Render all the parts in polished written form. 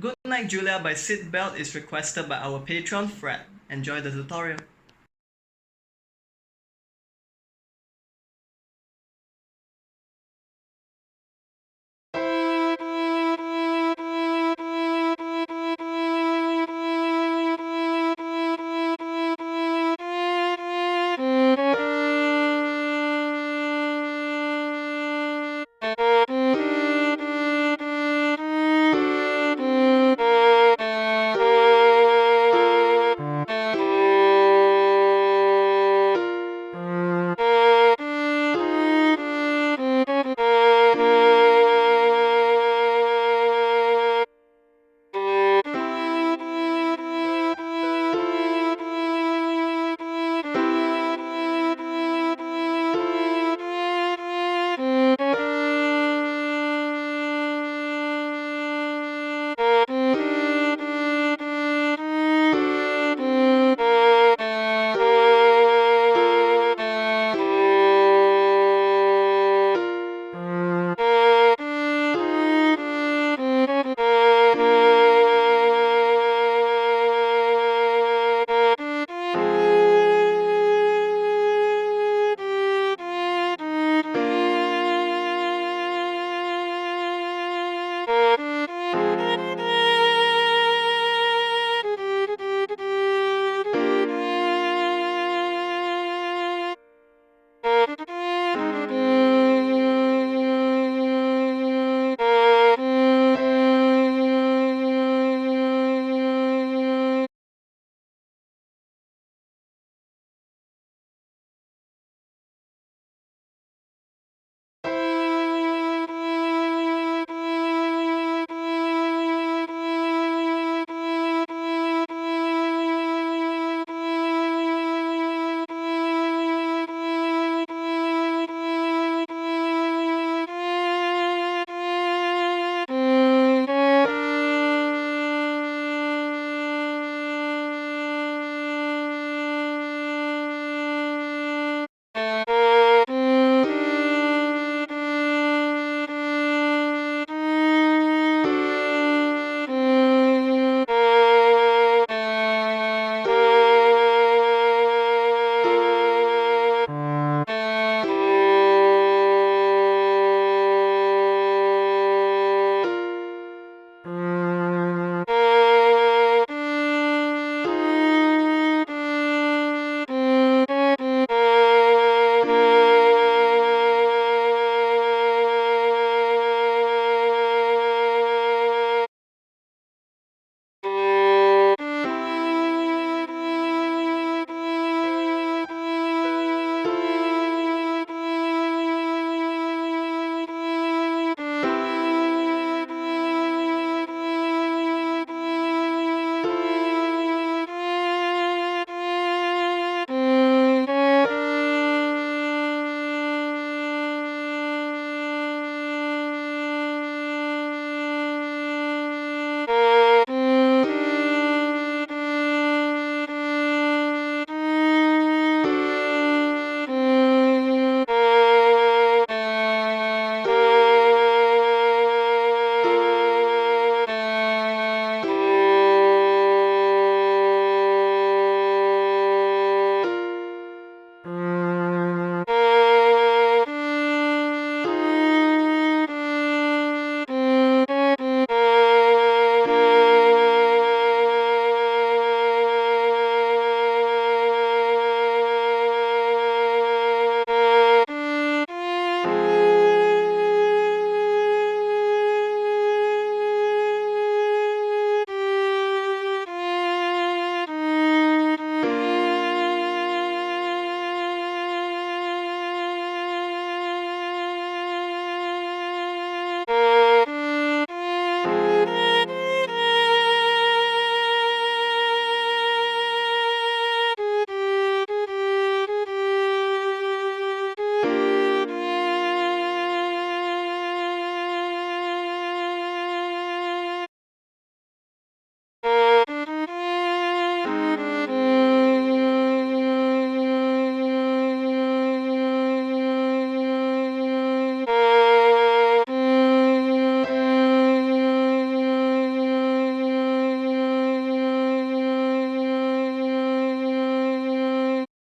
Goodnight Julia by Sid Belt is requested by our patron Fred. Enjoy the tutorial.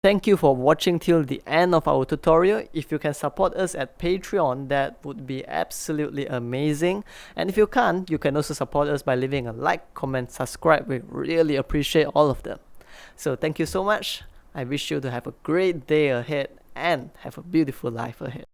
Thank you for watching till the end of our tutorial. If you can support us at Patreon, that would be absolutely amazing. And if you can't, you can also support us by leaving a like, comment, subscribe. We really appreciate all of them. So thank you so much. I wish you to have a great day ahead and have a beautiful life ahead.